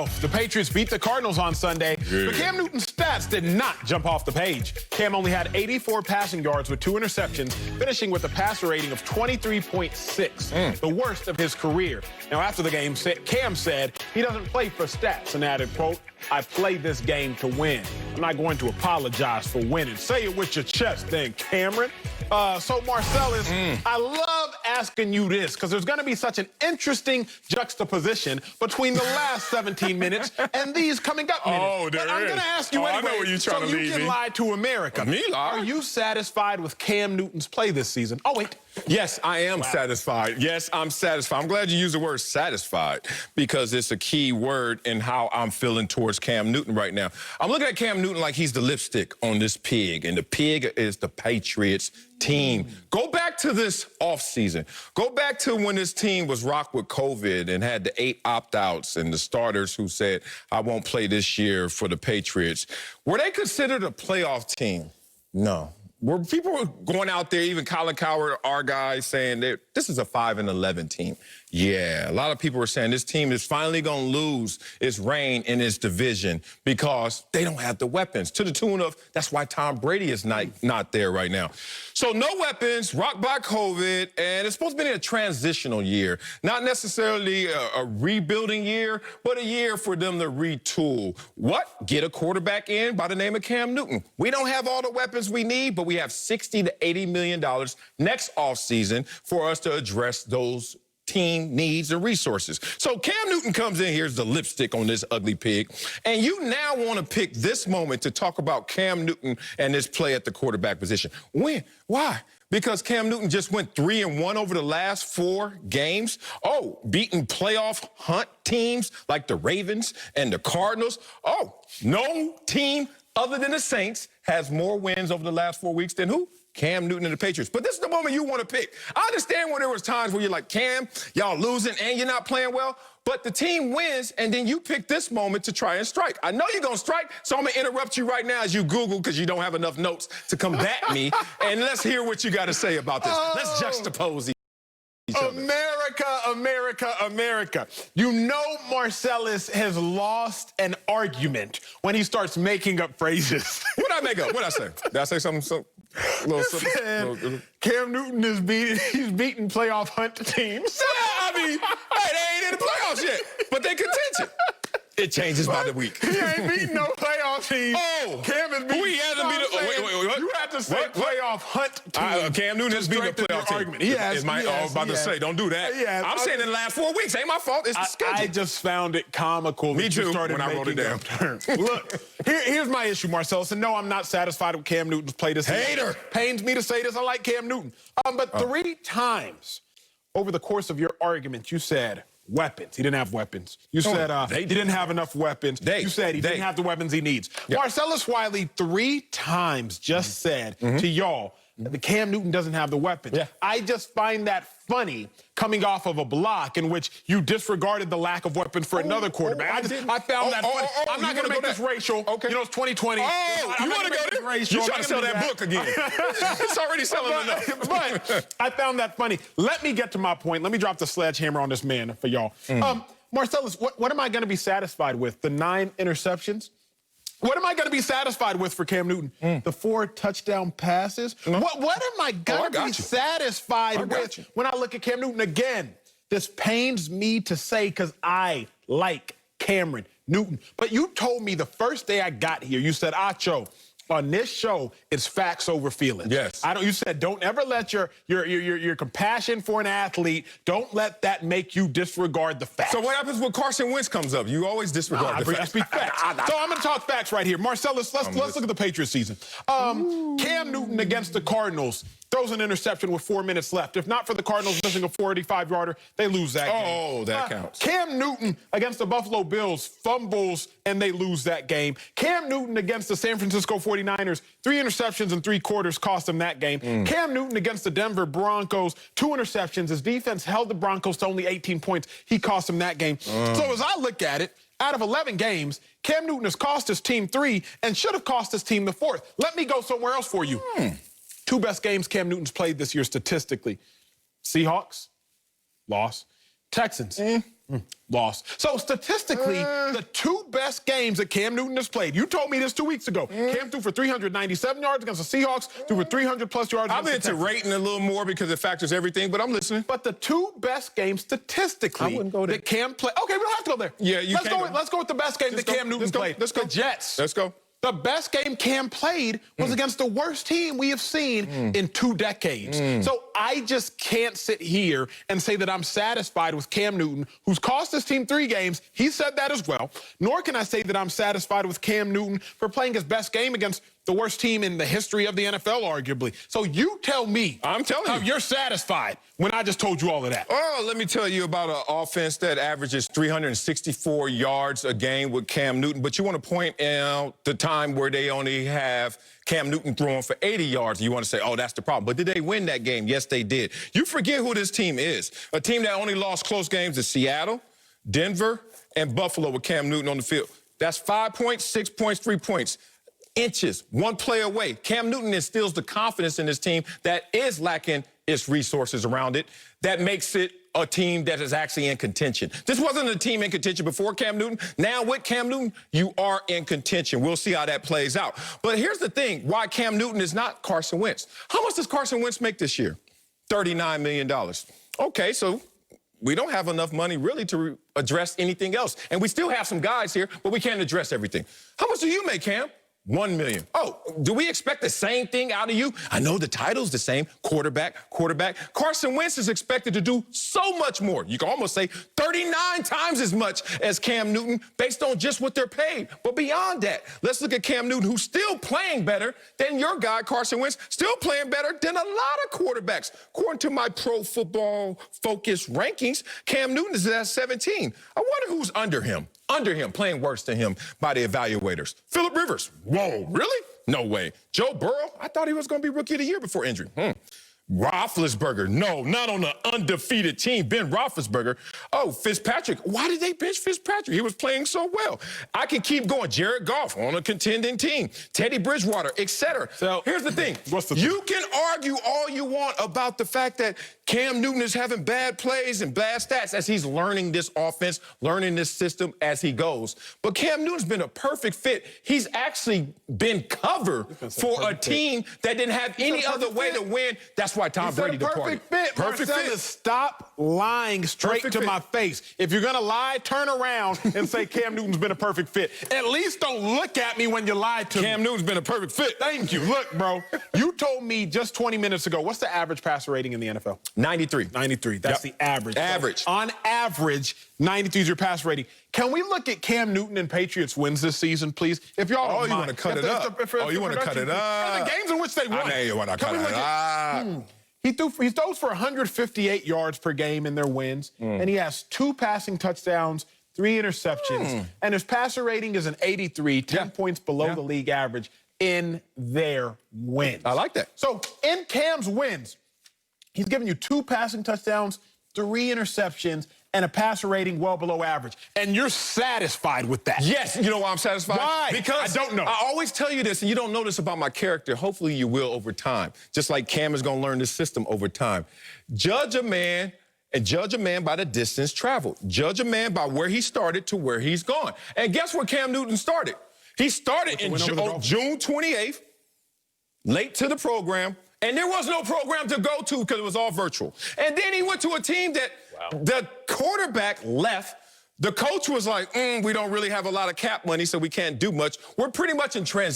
himself. The Patriots beat the Cardinals on Sunday, but Cam Newton's stats did not jump off the page. Cam only had 84 passing yards with 2 interceptions, finishing with a passer rating of 23.6, the worst of his career. Now, after the game, Cam said he doesn't play for stats and added, quote, "I play this game to win. I'm not going to apologize for winning." Say it with your chest then, Cameron. So, Marcellus, I love asking you this because there's going to be such an interesting juxtaposition between the last 17 minutes and these coming up minutes. Oh, there I'm going to ask you anyway, I know where you're trying so to you lead can me. lie to America. Me lie? Are you satisfied with Cam Newton's play this season? Oh, wait. Yes, I am satisfied. Yes, I'm satisfied. I'm glad you used the word satisfied because it's a key word in how I'm feeling towards Cam Newton right now. I'm looking at Cam Newton like he's the lipstick on this pig, and the pig is the Patriots team. Go back to this offseason. Go back to when this team was rocked with COVID and had the 8 opt-outs and the starters who said, "I won't play this year for the Patriots." Were they considered a playoff team? No. Were people going out there, even Colin Cowherd, our guys, saying that this is a 5-11 team? Yeah, a lot of people were saying this team is finally going to lose its reign in its division because they don't have the weapons. To the tune of, that's why Tom Brady is not there right now. So no weapons, rocked by COVID, and it's supposed to be a transitional year. Not necessarily a rebuilding year, but a year for them to retool. What? Get a quarterback in by the name of Cam Newton. We don't have all the weapons we need, but we have $60 to $80 million next offseason for us to address those team needs and resources. So Cam Newton comes in, here's the lipstick on this ugly pig, and you now want to pick this moment to talk about Cam Newton and his play at the quarterback position. When? Why? Because Cam Newton just went 3-1 over the last 4 games. Oh, beating playoff hunt teams like the Ravens and the Cardinals. Oh, no team other than the Saints has more wins over the last 4 weeks than who? Cam Newton and the Patriots. But this is the moment you want to pick. I understand when there was times where you're like, Cam, y'all losing and you're not playing well, but the team wins, and then you pick this moment to try and strike. I know you're going to strike, so I'm going to interrupt you right now as you Google because you don't have enough notes to combat me, and let's hear what you got to say about this. Let's juxtapose each other. America, America, America. You know Marcellus has lost an argument when he starts making up phrases. What did I make up? What did I say? Did I say something? Cam Newton is beating playoff hunt teams. Yeah, I mean, hey, they ain't in the playoffs yet, but they contention. It changes by the week. He ain't beating no playoff teams. Oh, Cam is beating. he hasn't beat. Wait, what? You have to say playoff hunt teams. Cam Newton has beaten a playoff team. Argument. Yes, I was about to say, don't do that. Yes, I'm saying in the last 4 weeks, ain't my fault. It's the schedule. I just found it comical. Me too. Started when I wrote it down. Look, here's my issue, Marcellus. And no, I'm not satisfied with Cam Newton's play this season. Hater. Pains me to say this. I like Cam Newton. But 3 times over the course of your argument, you said weapons. He didn't have weapons. You said he didn't have enough weapons. You said he didn't have the weapons he needs. Yep. Marcellus Wiley 3 times just said to y'all that the Cam Newton doesn't have the weapons. Yeah. I just find that funny coming off of a block in which you disregarded the lack of weapons for another quarterback. I found that funny. I'm not going to make this racial. Okay. You know, it's 2020. You want to go there? You trying to sell that book again. It's already selling enough. But I found that funny. Let me get to my point. Let me drop the sledgehammer on this man for y'all. Marcellus, what am I going to be satisfied with? The 9 interceptions? What am I going to be satisfied with for Cam Newton? The 4 touchdown passes? What am I going to be satisfied with when I look at Cam Newton? Again, this pains me to say because I like Cameron Newton. But you told me the first day I got here, you said, Acho, on this show, it's facts over feelings. Yes. You said don't ever let your compassion for an athlete, don't let that make you disregard the facts. So what happens when Carson Wentz comes up? You always disregard the facts. I speak facts. So I'm going to talk facts right here. Marcellus, let's look at the Patriots season. Cam Newton against the Cardinals throws an interception with 4 minutes left. If not for the Cardinals missing a 45-yarder, they lose that game. Oh, that counts. Cam Newton against the Buffalo Bills fumbles, and they lose that game. Cam Newton against the San Francisco 49ers, 3 interceptions in 3 quarters cost him that game. Cam Newton against the Denver Broncos, 2 interceptions. His defense held the Broncos to only 18 points. He cost him that game. So as I look at it, out of 11 games, Cam Newton has cost his team 3 and should have cost his team the 4th. Let me go somewhere else for you. 2 best games Cam Newton's played this year statistically. Seahawks, loss. Texans. Lost. So statistically, the two best games that Cam Newton has played, you told me this 2 weeks ago. Cam threw for 397 yards against the Seahawks, threw for 300-plus yards I'm against the into rating a little more because it factors everything, but I'm listening. But the two best games statistically I wouldn't go there. that Cam played. Okay, we don't have to go there. Yeah, you let's can go. go. Let's go with the best game that Cam Newton played. Let's go. The Jets. Let's go. The best game Cam played was against the worst team we have seen in 2 decades. So I just can't sit here and say that I'm satisfied with Cam Newton, who's cost this team 3 games. He said that as well. Nor can I say that I'm satisfied with Cam Newton for playing his best game against the worst team in the history of the NFL, arguably. So you tell me. I'm telling you. You're satisfied when I just told you all of that. Oh, let me tell you about an offense that averages 364 yards a game with Cam Newton. But you want to point out the time where they only have Cam Newton throwing for 80 yards. You want to say, oh, that's the problem. But did they win that game? Yes, they did. You forget who this team is. A team that only lost close games to Seattle, Denver, and Buffalo with Cam Newton on the field. That's 5 points, 6 points, 3 points. Inches, one play away. Cam Newton instills the confidence in this team that is lacking its resources around it. That makes it a team that is actually in contention. This wasn't a team in contention before Cam Newton. Now with Cam Newton, you are in contention. We'll see how that plays out. But here's the thing, why Cam Newton is not Carson Wentz. How much does Carson Wentz make this year? $39 million. Okay, so we don't have enough money really to address anything else. And we still have some guys here, but we can't address everything. How much do you make, Cam? $1 million. Oh, do we expect the same thing out of you? I know the title's the same, quarterback. Carson Wentz is expected to do so much more. You can almost say 39 times as much as Cam Newton based on just what they're paid. But beyond that, let's look at Cam Newton, who's still playing better than your guy, Carson Wentz, still playing better than a lot of quarterbacks. According to my Pro Football Focus rankings, Cam Newton is at 17. I wonder who's under him, playing worse than him by the evaluators. Phillip Rivers. Whoa, really? No way. Joe Burrow? I thought he was going to be Rookie of the Year before injury. Roethlisberger. No, not on the undefeated team. Ben Roethlisberger. Oh, Fitzpatrick. Why did they bench Fitzpatrick? He was playing so well. I can keep going. Jared Goff on a contending team. Teddy Bridgewater, etc. So here's the thing. You can argue all you want about the fact that Cam Newton is having bad plays and bad stats as he's learning this offense, learning this system as he goes. But Cam Newton's been a perfect fit. He's actually been covered for a team that didn't have any other way to win. That's why Tom Brady departed. Perfect fit. Stop lying straight to my face. If you're going to lie, turn around and say Cam Newton's been a perfect fit. At least don't look at me when you lie to me. Cam Newton's been a perfect fit. Thank you. Look, bro, you told me just 20 minutes ago, what's the average passer rating in the NFL? 93. 93. That's the average. Average. So on average, 93 is your pass rating. Can we look at Cam Newton and Patriots wins this season, please? If y'all don't mind. You want to cut it up. You want to cut it up. The games in which they won. I know you want to cut it up. He throws for 158 yards per game in their wins, and he has 2 passing touchdowns, 3 interceptions, and his passer rating is an 83, 10 points below the league average in their wins. I like that. So in Cam's wins, he's given you 2 passing touchdowns, 3 interceptions, and a passer rating well below average. And you're satisfied with that. Yes. You know why I'm satisfied? Why? Because I don't know. I always tell you this, and you don't know this about my character. Hopefully you will over time. Just like Cam is going to learn this system over time. Judge a man by the distance traveled. Judge a man by where he started to where he's gone. And guess where Cam Newton started? He started in June 28th, late to the program. And there was no program to go to because it was all virtual. And then he went to a team that the quarterback left. The coach was like, we don't really have a lot of cap money, so we can't do much. We're pretty much in transition.